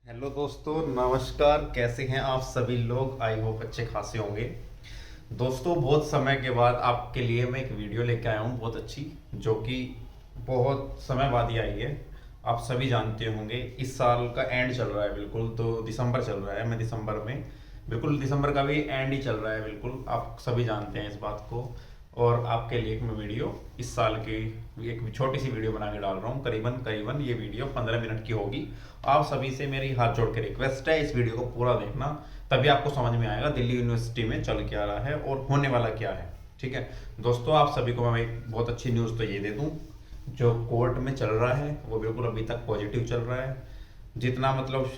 Hello दोस्तों, नमस्कार। कैसे हैं आप सभी लोग? आई होप अच्छे खासे होंगे। दोस्तों, बहुत समय के बाद आपके लिए मैं एक वीडियो लेके आया हूँ, बहुत अच्छी, जो कि बहुत समय बाद ही आई है। आप सभी जानते होंगे, इस साल का एंड चल रहा है, बिल्कुल तो दिसंबर चल रहा है। मैं दिसंबर में, बिल्कुल दिसंबर का भी एंड ही चल रहा है, बिल्कुल आप सभी जानते हैं इस बात को। और आपके लिए एक मैं वीडियो इस साल की एक छोटी सी वीडियो बना के डाल रहा हूँ। करीबन करीबन ये वीडियो 15 मिनट की होगी। आप सभी से मेरी हाथ जोड़ के रिक्वेस्ट है, इस वीडियो को पूरा देखना, तभी आपको समझ में आएगा दिल्ली यूनिवर्सिटी में चल क्या रहा है और होने वाला क्या है। ठीक है दोस्तों, आप सभी को मैं एक बहुत अच्छी न्यूज़ तो ये दे दूँ, जो कोर्ट में चल रहा है वो बिल्कुल अभी तक पॉजिटिव चल रहा है। जितना मतलब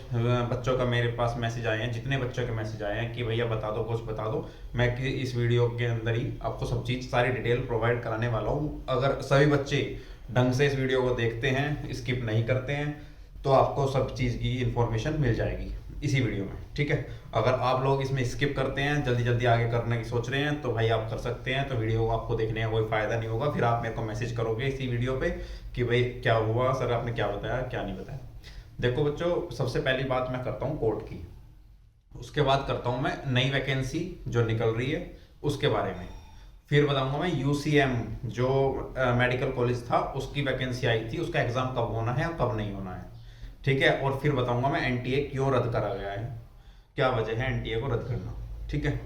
बच्चों का मेरे पास मैसेज आए हैं, जितने बच्चों के मैसेज आए हैं कि भैया बता दो, कुछ बता दो, मैं इस वीडियो के अंदर ही आपको सब चीज़ सारी डिटेल प्रोवाइड कराने वाला हूँ। अगर सभी बच्चे ढंग से इस वीडियो को देखते हैं, स्किप नहीं करते हैं, तो आपको सब चीज़ की इंफॉर्मेशन मिल जाएगी इसी वीडियो में। ठीक है, अगर आप लोग इसमें स्किप करते हैं, जल्दी जल्दी आगे करने की सोच रहे हैं, तो भाई आप कर सकते हैं, तो वीडियो को आपको देखने का कोई फ़ायदा नहीं होगा। फिर आप मेरे को मैसेज करोगे इसी वीडियो पे कि भाई क्या हुआ सर, आपने क्या बताया क्या नहीं बताया। देखो बच्चों, सबसे पहली बात मैं करता हूँ कोर्ट की, उसके बाद करता हूँ मैं नई वैकेंसी जो निकल रही है उसके बारे में, फिर बताऊंगा मैं यूसीएम जो मेडिकल कॉलेज था उसकी वैकेंसी आई थी, उसका एग्ज़ाम कब होना है और कब नहीं होना है। ठीक है, और फिर बताऊंगा मैं एनटीए क्यों रद्द करा गया है, क्या वजह है एनटीए को रद्द करना। ठीक है,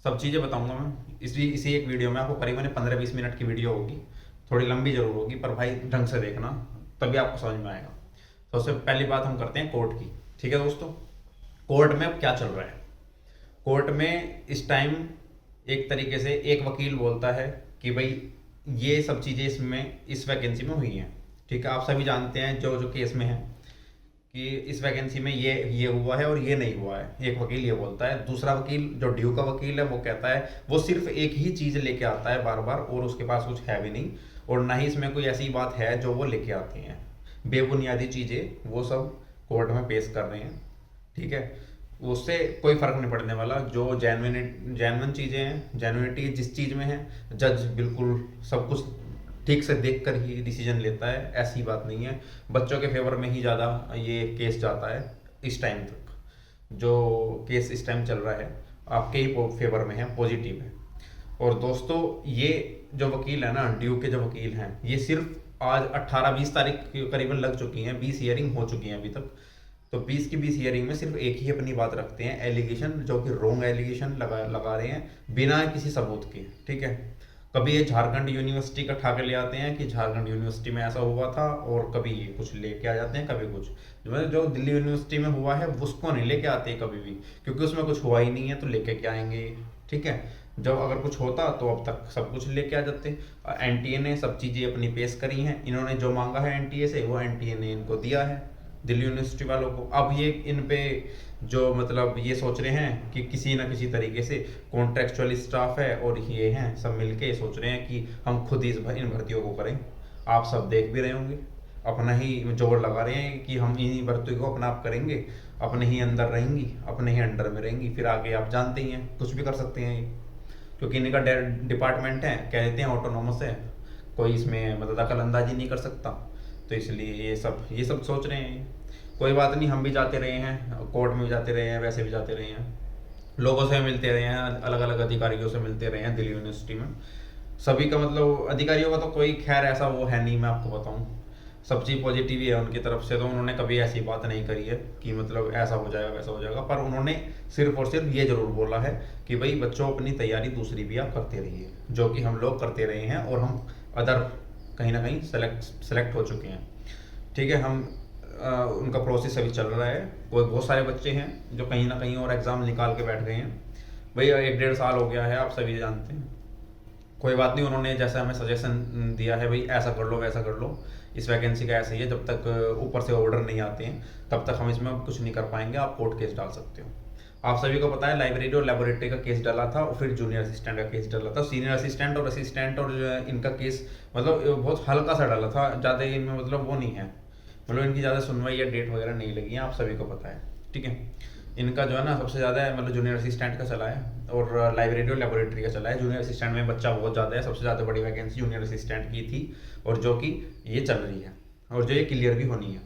सब चीज़ें बताऊंगा मैं इसी एक वीडियो में। आपको करीबन 15-20 मिनट की वीडियो होगी, थोड़ी लंबी जरूर होगी, पर भाई ढंग से देखना, तभी आपको समझ में आएगा। सबसे पहली बात हम करते हैं कोर्ट की। ठीक है दोस्तों, कोर्ट में अब क्या चल रहा है। कोर्ट में इस टाइम एक तरीके से एक वकील बोलता है कि भाई ये सब चीज़ें इसमें इस वैकेंसी में हुई हैं। ठीक है, आप सभी जानते हैं जो जो केस में है कि इस वैकेंसी में ये हुआ है और ये नहीं हुआ है। एक वकील ये बोलता है, दूसरा वकील जो ड्यू का वकील है वो कहता है, वो सिर्फ एक ही चीज़ लेके आता है बार बार, और उसके पास कुछ है भी नहीं, और ना ही इसमें कोई ऐसी बात है जो वो लेके आते हैं। बेबुनियादी चीज़ें वो सब कोर्ट में पेश कर रहे हैं। ठीक है, उससे कोई फर्क नहीं पड़ने वाला। जो जेन्युइन चीज़ें हैं, जेन्युइनिटी जिस चीज़ में है, जज बिल्कुल सब कुछ ठीक से देख कर ही डिसीजन लेता है, ऐसी बात नहीं है। बच्चों के फेवर में ही ज़्यादा ये केस जाता है इस टाइम तक। जो केस इस टाइम चल रहा है आपके ही फेवर में है, पॉजिटिव है। और दोस्तों, ये जो वकील है ना, ड्यू के जो वकील हैं, ये सिर्फ आज 18-20 तारीख करीबन लग चुकी हैं, 20 हियरिंग हो चुकी हैं अभी तक। तो 20 की 20 हियरिंग में सिर्फ एक ही अपनी बात रखते हैं, एलिगेशन, जो कि रॉन्ग एलिगेशन लगा रहे हैं बिना किसी सबूत के। ठीक है, कभी ये झारखंड यूनिवर्सिटी का ठाके ले आते हैं कि झारखंड यूनिवर्सिटी में ऐसा हुआ था, और कभी ये कुछ लेके आ जाते हैं, कभी कुछ जो दिल्ली यूनिवर्सिटी में हुआ है उसको नहीं लेके आते कभी भी, क्योंकि उसमें कुछ हुआ ही नहीं है, तो लेके क्या आएंगे। ठीक है, जब अगर कुछ होता तो अब तक सब कुछ लेके आ जाते। एनटीए ने सब चीज़ें अपनी पेश करी हैं, इन्होंने जो मांगा है एनटीए से वो एनटीए ने इनको दिया है, दिल्ली यूनिवर्सिटी वालों को। अब ये इन पे जो मतलब ये सोच रहे हैं कि किसी ना किसी तरीके से कॉन्ट्रेक्चुअल स्टाफ है और ये हैं सब मिलके सोच रहे हैं कि हम खुद ही इन भर्तियों को करें। आप सब देख भी रहे होंगे, अपना ही जोर लगा रहे हैं कि हम इन्हीं भर्तियों को अपना आप करेंगे, अपने ही अंदर रहेंगी, अपने ही अंडर में रहेंगी। फिर आगे आप जानते ही हैं कुछ भी कर सकते हैं ये, क्योंकि इनका डिपार्टमेंट है, कह देते हैं ऑटोनोमस है, कोई इसमें मतलब दखल अंदाजी नहीं कर सकता। तो इसलिए ये सब सोच रहे हैं। कोई बात नहीं, हम भी जाते रहे हैं, कोर्ट में भी जाते रहे हैं, वैसे भी जाते रहे हैं, लोगों से मिलते रहे हैं, अलग अलग अधिकारियों से मिलते रहे हैं दिल्ली यूनिवर्सिटी में। सभी का मतलब अधिकारियों का तो कोई खैर ऐसा वो है नहीं, मैं आपको बताऊं, सब चीज़ पॉजिटिव ही है उनकी तरफ से। तो उन्होंने कभी ऐसी बात नहीं करी है कि मतलब ऐसा हो जाएगा वैसा हो जाएगा, पर उन्होंने सिर्फ और सिर्फ ये जरूर बोला है कि भाई बच्चों अपनी तैयारी दूसरी भी आप करते रहिए, जो कि हम लोग करते रहे हैं, और हम अदर कहीं ना कहीं सेलेक्ट हो चुके हैं। ठीक है, हम उनका प्रोसेस अभी चल रहा है। कोई बहुत सारे बच्चे हैं जो कहीं ना कहीं और एग्ज़ाम निकाल के बैठ गए हैं। भैया 1-1.5 साल हो गया है, आप सभी जानते हैं। कोई बात नहीं, उन्होंने जैसा हमें सजेशन दिया है, भाई ऐसा कर लो वैसा कर लो, इस वैकेंसी का ऐसा ही है, जब तक ऊपर से ऑर्डर नहीं आते हैं तब तक हम इसमें कुछ नहीं कर पाएंगे, आप कोर्ट केस डाल सकते हो। आप सभी को पता है लाइब्रेरी और लेबोरेटरी का केस डाला था, और फिर जूनियर असिस्टेंट का केस डाला था। सीनियर असिस्टेंट और असिस्टेंट और जो है इनका केस मतलब बहुत हल्का सा डाला था, ज़्यादा इनमें मतलब वो नहीं है, मतलब इनकी ज़्यादा सुनवाई या डेट वगैरह नहीं लगी है, आप सभी को पता है। ठीक है, इनका जो है ना सबसे ज़्यादा है मतलब जूनियर असिस्टेंट का चला है, और लाइब्रेरी और लेबोरेटरी का चला है। जूनियर असिस्टेंट में बच्चा बहुत ज़्यादा है, सबसे ज़्यादा बड़ी वैकेंसी जूनियर असिस्टेंट की थी, और जो कि ये चल रही है, और जो ये क्लियर भी होनी है।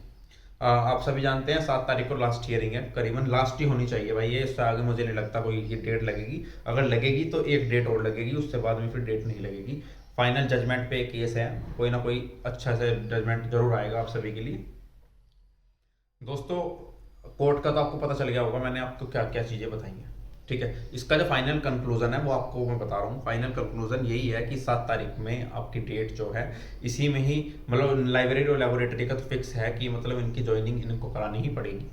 आप सभी जानते हैं 7 तारीख को लास्ट हियरिंग है, करीबन लास्ट ही होनी चाहिए भाई ये, इससे आगे मुझे नहीं लगता कोई ये डेट लगेगी। अगर लगेगी तो एक डेट और लगेगी, उससे बाद में फिर डेट नहीं लगेगी। फाइनल जजमेंट पे केस है, कोई ना कोई अच्छा से जजमेंट जरूर आएगा आप सभी के लिए। दोस्तों, कोर्ट का तो आपको पता चल गया होगा मैंने आपको क्या क्या चीज़ें बताई हैं, ठीक है। इसका जो फाइनल कंक्लूजन है वो आपको मैं बता रहा हूँ। फाइनल कंक्लूजन यही है कि 7 तारीख में आपकी डेट जो है, इसी में ही मतलब लाइब्रेरी और लेबोरेटरी का तो फिक्स है कि मतलब इनकी ज्वाइनिंग इनको करानी ही पड़ेगी,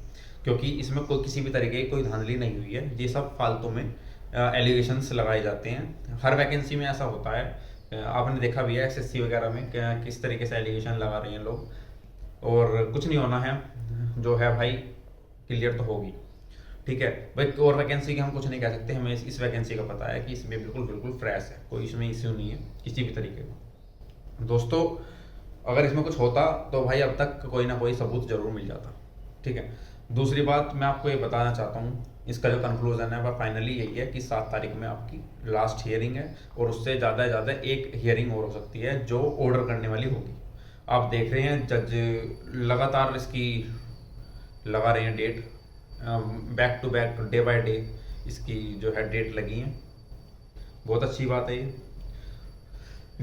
क्योंकि इसमें कोई किसी भी तरीके की कोई धांधली नहीं हुई है। ये सब फालतू में एलिगेशंस लगाए जाते हैं, हर वैकेंसी में ऐसा होता है। आपने देखा भी है एसएससी वगैरह में किस तरीके से एलिगेशन लगा रहे हैं लोग, और कुछ नहीं होना है, जो है भाई क्लियर तो होगी, ठीक है भाई। और वैकेंसी की हम कुछ नहीं कह सकते, हमें इस वैकेंसी का पता है कि इसमें बिल्कुल बिल्कुल फ्रेश है, कोई इसमें इश्यू नहीं है किसी भी तरीके का। दोस्तों, अगर इसमें कुछ होता तो भाई अब तक कोई ना कोई सबूत जरूर मिल जाता, ठीक है। दूसरी बात मैं आपको ये बताना चाहता हूँ, इसका जो कंक्लूजन है वह फाइनली यही है कि 7 तारीख में आपकी लास्ट हियरिंग है, और उससे ज़्यादा से ज़्यादा एक हियरिंग और हो सकती है जो ऑर्डर करने वाली होगी। आप देख रहे हैं जज लगातार इसकी लगा रहे हैं date, back to back day by day इसकी जो है डेट लगी है। बहुत अच्छी बात है ये।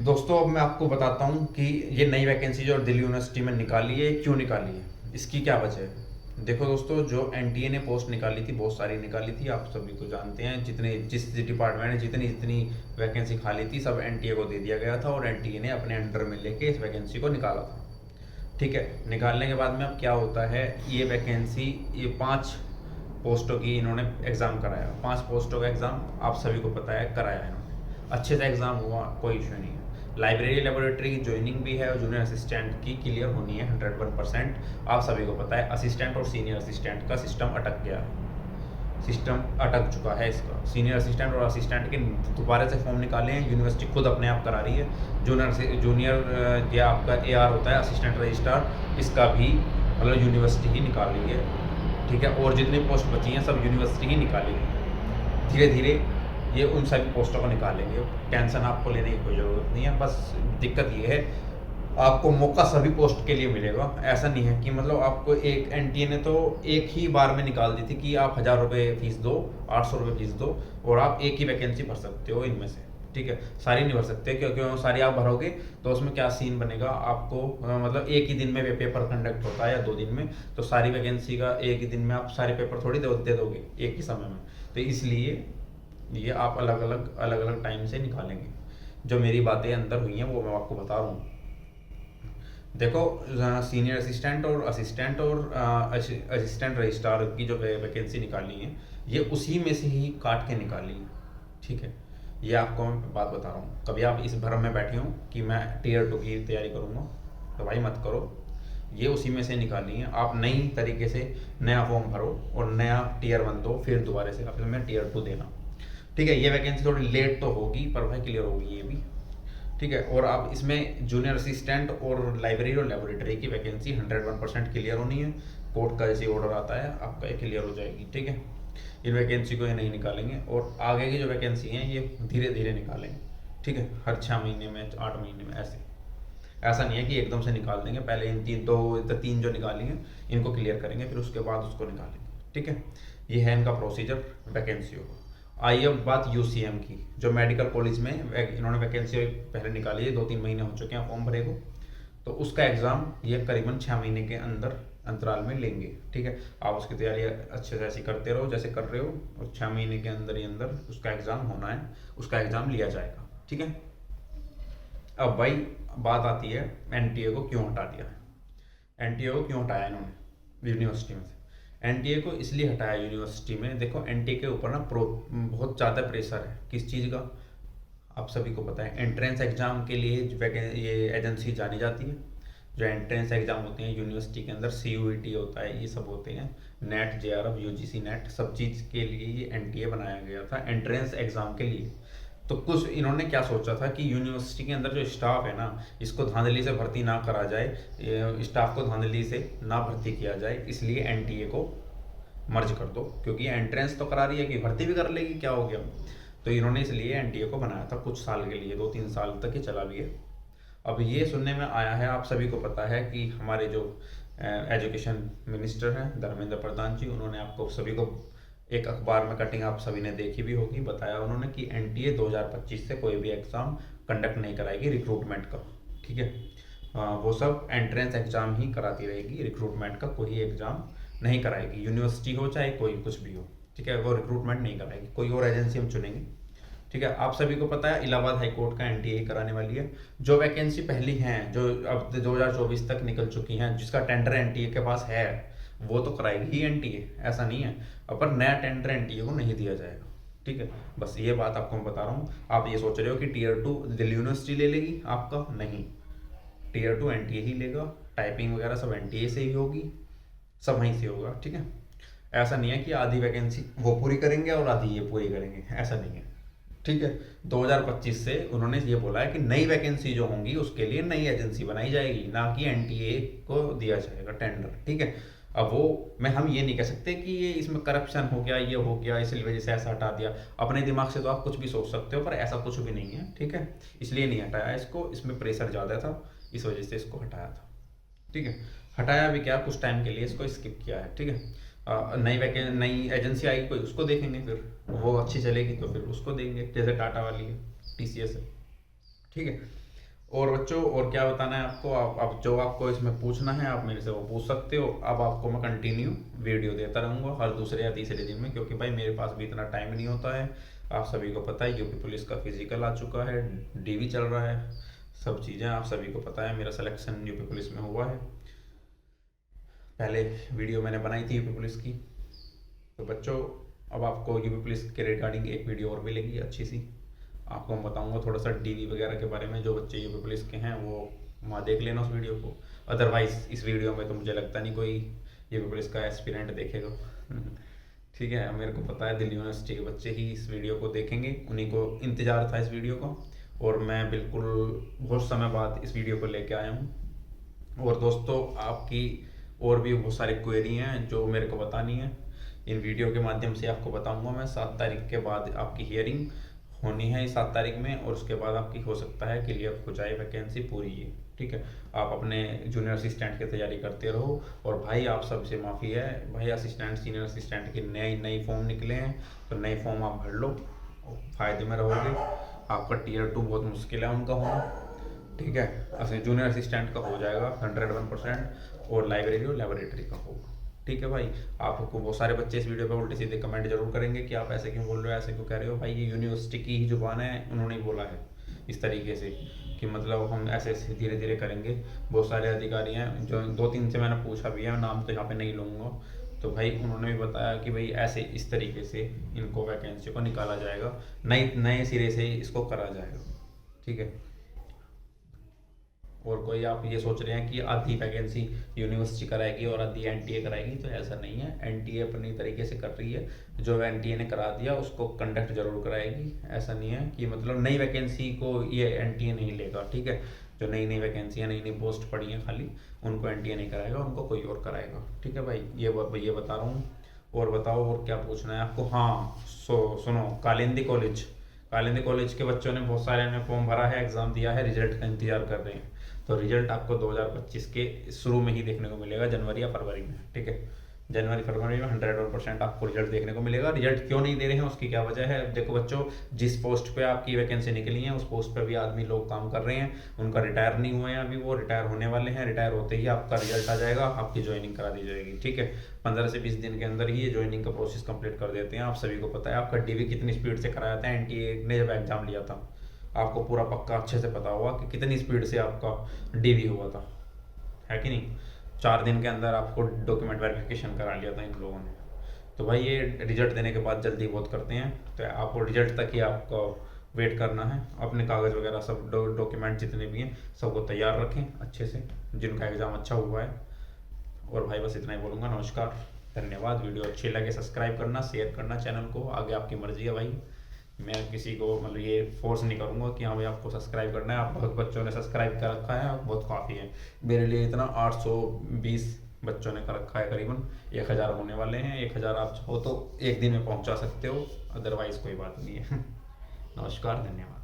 दोस्तों, अब मैं आपको बताता हूँ कि ये नई वैकेंसी जो दिल्ली यूनिवर्सिटी में निकाली है, क्यों निकाली है, इसकी क्या वजह है। देखो दोस्तों, जो एनटीए ने पोस्ट निकाली थी, बहुत सारी निकाली थी, आप सभी को जानते हैं। जिस डिपार्टमेंट ने जितनी जितनी वैकेंसी खाली थी सब एनटीए को दे दिया गया था, और एनटीए ने अपने अंडर में लेके इस वैकेंसी को निकाला था, ठीक है। निकालने के बाद में अब क्या होता है, ये वैकेंसी, ये 5 पोस्टों की इन्होंने एग्ज़ाम कराया, 5 पोस्टों का एग्ज़ाम आप सभी को पता है कराया इन्होंने, अच्छे से एग्ज़ाम हुआ, कोई इशू नहीं है। लाइब्रेरी लेबोरेटरी की ज्वाइनिंग भी है, और जूनियर असिस्टेंट की क्लियर होनी है 101%। आप सभी को पता है असिस्टेंट और सीनियर असिस्टेंट का सिस्टम अटक गया है, सिस्टम अटक चुका है इसका। सीनियर असिस्टेंट और असिस्टेंट के दोबारा से फॉर्म निकाले हैं, यूनिवर्सिटी खुद अपने आप करा रही है। जूनियर या आपका एआर होता है असिस्टेंट रजिस्ट्रार, इसका भी मतलब यूनिवर्सिटी ही निकाल रही है, ठीक है। और जितनी पोस्ट बची हैं सब यूनिवर्सिटी ही निकालेगी, धीरे धीरे ये उन सभी पोस्टों को निकालेंगे। टेंशन आपको लेने की कोई ज़रूरत नहीं है, बस दिक्कत ये है आपको मौका सभी पोस्ट के लिए मिलेगा। ऐसा नहीं है कि मतलब आपको एक एनटीए ने तो एक ही बार में निकाल दी थी कि आप 1000 रुपये फीस दो, 800 रुपये फीस दो, और आप एक ही वैकेंसी भर सकते हो इनमें से, ठीक है। सारी नहीं भर सकते, क्योंकि सारी आप भरोगे तो उसमें क्या सीन बनेगा आपको, मतलब एक ही दिन में पेपर कंडक्ट होता है या 2 दिन में, तो सारी वैकेंसी का एक ही दिन में आप सारे पेपर थोड़ी दे दोगे एक ही समय में। तो इसलिए ये आप अलग अलग टाइम से निकालेंगे। जो मेरी बातें अंदर हुई हैं वो मैं आपको बता रहा हूँ। देखो, सीनियर असिस्टेंट और असिस्टेंट रजिस्ट्रार की जो वैकेंसी निकाली है, ये उसी में से ही काट के निकाली है, ठीक है। ये आपको मैं बात बता रहा हूँ, कभी आप इस भ्रम में बैठे हो कि मैं टीयर 2 की तैयारी करूँगा, तो भाई मत करो, ये उसी में से निकाली है। आप नई तरीके से नया फॉर्म भरो और नया टीयर 1 दो, फिर दोबारा से फिर मैं टीयर 2 देना, ठीक है। ये वैकेंसी थोड़ी लेट तो होगी पर भाई क्लियर होगी ये भी, ठीक है। और आप इसमें जूनियर असिस्टेंट और लाइब्रेरी और लेबोरेटरी की वैकेंसी 101% क्लियर होनी है। कोर्ट का जैसे ऑर्डर आता है आपका ये क्लियर हो जाएगी, ठीक है। इन वैकेंसी को ये नहीं निकालेंगे, और आगे की जो वैकेंसी हैं ये धीरे धीरे निकालेंगे, ठीक है। हर 6 महीने में, 8 महीने में, ऐसा नहीं है कि एकदम से निकाल देंगे। पहले इन 3 जो निकाली हैं इनको क्लियर करेंगे, फिर उसके बाद उसको निकालेंगे, ठीक है। ये है इनका प्रोसीजर वैकेंसियों का। आइए अब बात यूसीएम की, जो मेडिकल कॉलेज में इन्होंने वैकेंसी पहले निकाली है, 2-3 महीने हो चुके हैं फॉर्म भरे को, तो उसका एग्ज़ाम ये करीबन 6 महीने के अंदर अंतराल में लेंगे, ठीक है। आप उसकी तैयारी अच्छे से ऐसी करते रहो जैसे कर रहे हो, और 6 महीने के अंदर ही अंदर उसका एग्ज़ाम होना है, उसका एग्ज़ाम लिया जाएगा, ठीक है। अब भाई बात आती है एनटीए को क्यों हटा दिया है। एनटीए को क्यों हटाया इन्होंने यूनिवर्सिटी में से। एनटीए को इसलिए हटाया यूनिवर्सिटी में, देखो एनटीए के ऊपर ना बहुत ज़्यादा प्रेशर है, किस चीज़ का आप सभी को पता है। एंट्रेंस एग्ज़ाम के लिए ये एजेंसी जानी जाती है। जो एंट्रेंस एग्ज़ाम होते हैं यूनिवर्सिटी के अंदर, CUET होता है, ये सब होते हैं, नेट, JRF, UGC नेट, सब चीज़ के लिए ये एनटीए बनाया गया था, एंट्रेंस एग्ज़ाम के लिए। तो कुछ इन्होंने क्या सोचा था कि यूनिवर्सिटी के अंदर जो स्टाफ है ना, इसको धांधली से भर्ती ना करा जाए, स्टाफ को धांधली से ना भर्ती किया जाए, इसलिए एनटीए को मर्ज कर दो, क्योंकि एंट्रेंस तो करा रही है कि भर्ती भी कर लेगी, क्या हो गया। तो इन्होंने इसलिए एनटीए को बनाया था कुछ साल के लिए, 2-3 साल तक ये चला भी है। अब ये सुनने में आया है, आप सभी को पता है कि हमारे जो एजुकेशन मिनिस्टर हैं धर्मेंद्र प्रधान जी, उन्होंने आपको सभी को एक अखबार में कटिंग आप सभी ने देखी भी होगी, बताया उन्होंने कि एनटीए 2025 से कोई भी एग्ज़ाम कंडक्ट नहीं कराएगी रिक्रूटमेंट का। ठीक है, वो सब एंट्रेंस एग्ज़ाम ही कराती रहेगी, रिक्रूटमेंट का कोई एग्ज़ाम नहीं कराएगी, यूनिवर्सिटी हो चाहे कोई कुछ भी हो। ठीक है, वो रिक्रूटमेंट नहीं कराएगी, कोई और एजेंसी हम चुनेंगे। ठीक है, आप सभी को पता है इलाहाबाद हाई कोर्ट का एनटीए कराने वाली है। जो वैकेंसी पहली हैं जो अब 2024 तक निकल चुकी हैं, जिसका टेंडर एनटीए के पास है, वो तो कराएगी ही एनटीए, ऐसा नहीं है। अब पर नया टेंडर एनटीए को नहीं दिया जाएगा। ठीक है, बस ये बात आपको मैं बता रहा हूँ। आप ये सोच रहे हो कि टीयर 2 दिल्ली यूनिवर्सिटी ले लेगी, आपका नहीं, टीयर 2 एनटीए ही लेगा, टाइपिंग वगैरह सब एनटीए से ही होगी, सब वहीं से होगा। ठीक है, ऐसा नहीं है कि आधी वैकेंसी वो पूरी करेंगे और आधी ये पूरी करेंगे, ऐसा नहीं है। ठीक है, 2025 से उन्होंने ये बोला है कि नई वैकेंसी जो होंगी उसके लिए नई एजेंसी बनाई जाएगी, ना कि एनटीए को दिया जाएगा टेंडर। ठीक है, अब वो हम ये नहीं कह सकते कि ये इसमें करप्शन हो गया, ये हो गया, इस वजह से ऐसा हटा दिया। अपने दिमाग से तो आप कुछ भी सोच सकते हो, पर ऐसा कुछ भी नहीं है। ठीक है, इसलिए नहीं हटाया इसको, इसमें प्रेशर ज़्यादा था, इस वजह से इसको हटाया था। ठीक है, हटाया भी क्या, कुछ टाइम के लिए इसको स्किप किया है। ठीक है, नई एजेंसी आएगी कोई, उसको देखेंगे, फिर वो अच्छी चलेगी तो फिर उसको देंगे, जैसे टाटा वाली है, टीसीएस है। ठीक है, और बच्चों और क्या बताना है आपको, आप जो आपको इसमें पूछना है आप मेरे से वो पूछ सकते हो। अब आपको मैं कंटिन्यू वीडियो देता रहूँगा हर दूसरे या तीसरे दिन में, क्योंकि भाई मेरे पास भी इतना टाइम नहीं होता है। आप सभी को पता है यूपी पुलिस का फिजिकल आ चुका है, डीवी चल रहा है, सब चीज़ें आप सभी को पता है। मेरा सिलेक्शन यूपी पुलिस में हुआ है, पहले वीडियो मैंने बनाई थी यूपी पुलिस की। तो बच्चों अब आपको यूपी पुलिस के रिगार्डिंग एक वीडियो और मिलेगी अच्छी सी, आपको मैं बताऊंगा थोड़ा सा डीवी वगैरह के बारे में। जो बच्चे यूपी पुलिस के हैं वो वहाँ देख लेना उस वीडियो को, अदरवाइज़ इस वीडियो में तो मुझे लगता नहीं कोई यूपी पुलिस का एस्पिरेंट देखेगा। ठीक है, मेरे को पता है दिल्ली यूनिवर्सिटी के बच्चे ही इस वीडियो को देखेंगे, उन्हीं को इंतज़ार था इस वीडियो का, और मैं बिल्कुल बहुत समय बाद इस वीडियो को लेके आया हूँ। और दोस्तों आपकी और भी बहुत सारी क्वेरी हैं जो मेरे को बतानी है, इन वीडियो के माध्यम से आपको बताऊंगा मैं। 7 तारीख के बाद आपकी हियरिंग होनी है, 7 तारीख में, और उसके बाद आपकी हो सकता है क्लियर हो जाए वैकेंसी पूरी है। ठीक है, आप अपने जूनियर असिस्टेंट की तैयारी करते रहो। और भाई आप सबसे माफ़ी है भाई, असिस्टेंट सीनियर असिस्टेंट के नई फॉर्म निकले हैं, तो नए फॉर्म आप भर लो, फ़ायदे में रहोगे। आपका टीयर 2 बहुत मुश्किल है उनका होना। ठीक है, जूनियर असिस्टेंट का हो जाएगा 101%, और लाइब्रेरी और लेबोरेटरी का होगा। ठीक है भाई, आपको बहुत सारे बच्चे इस वीडियो पे उल्टे सीधे कमेंट जरूर करेंगे कि आप ऐसे क्यों बोल रहे हो, ऐसे क्यों कह रहे हो। भाई ये यूनिवर्सिटी की ही जुबान है, उन्होंने ही बोला है इस तरीके से कि मतलब हम ऐसे ऐसे धीरे धीरे करेंगे। बहुत सारे अधिकारी हैं जो 2-3 से मैंने पूछा भी है, नाम तो यहाँ पे नहीं लूँगा, तो भाई उन्होंने भी बताया कि भाई ऐसे इस तरीके से इनको वैकेंसी को निकाला जाएगा, नए सिरे से इसको करा जाएगा। ठीक है, और कोई आप ये सोच रहे हैं कि आधी वैकेंसी यूनिवर्सिटी कराएगी और आधी एनटीए कराएगी, तो ऐसा नहीं है। एनटीए अपनी तरीके से कर रही है, जो एनटीए ने करा दिया उसको कंडक्ट जरूर कराएगी। ऐसा नहीं है कि मतलब नई वैकेंसी को ये एनटीए नहीं लेगा। ठीक है, जो नई वैकेंसियाँ नई पोस्ट पड़ी हैं खाली, उनको एनटीए नहीं कराएगा, उनको कोई और कराएगा। ठीक है भाई, ये बता रहा हूँ। और बताओ और क्या पूछना है आपको। हाँ सुनो, कालिंदी कॉलेज के बच्चों ने बहुत सारे ने फॉर्म भरा है, एग्ज़ाम दिया है, रिजल्ट का इंतजार कर रहे हैं। तो रिजल्ट आपको 2025 के शुरू में ही देखने को मिलेगा, जनवरी या फरवरी में। ठीक है, जनवरी फरवरी में 100% आपको रिजल्ट देखने को मिलेगा। रिजल्ट क्यों नहीं दे रहे हैं उसकी क्या वजह है, देखो बच्चों, जिस पोस्ट पे आपकी वैकेंसी निकली है उस पोस्ट पे भी आदमी लोग काम कर रहे हैं, उनका रिटायर नहीं हुए हैं अभी, वो रिटायर होने वाले हैं। रिटायर होते ही आपका रिजल्ट आ जाएगा, आपकी ज्वाइनिंग करा दी जाएगी। ठीक है, 15 से 20 दिन के अंदर ही ये ज्वाइनिंग का प्रोसेस कंप्लीट कर देते हैं। आप सभी को पता है, आपका डीवी कितनी स्पीड से कराया था एनटीए ने जब एग्जाम लिया था, आपको पूरा पक्का अच्छे से पता होगा कि कितनी स्पीड से आपका डीवी हुआ था, है कि नहीं। 4 दिन के अंदर आपको डॉक्यूमेंट वेरिफिकेशन करा लिया था इन लोगों ने। तो भाई ये रिजल्ट देने के बाद जल्दी बहुत करते हैं, तो आपको रिजल्ट तक ही आपको वेट करना है। अपने कागज़ वगैरह सब डॉक्यूमेंट जितने भी हैं सबको तैयार रखें अच्छे से, जिनका एग्ज़ाम अच्छा हुआ है। और भाई बस इतना ही बोलूँगा, नमस्कार, धन्यवाद। वीडियो अच्छी लगे सब्सक्राइब करना, शेयर करना चैनल को, आगे आपकी मर्जी है भाई। मैं किसी को मतलब ये फोर्स नहीं करूँगा कि हाँ भाई आपको सब्सक्राइब करना है। आप बहुत बच्चों ने सब्सक्राइब कर रखा है, बहुत काफ़ी है मेरे लिए, इतना 820 बच्चों ने कर रखा है, करीबन 1000 होने वाले हैं। 1000 आप चाहो तो एक दिन में पहुँचा सकते हो, अदरवाइज़ कोई बात नहीं है। नमस्कार, धन्यवाद।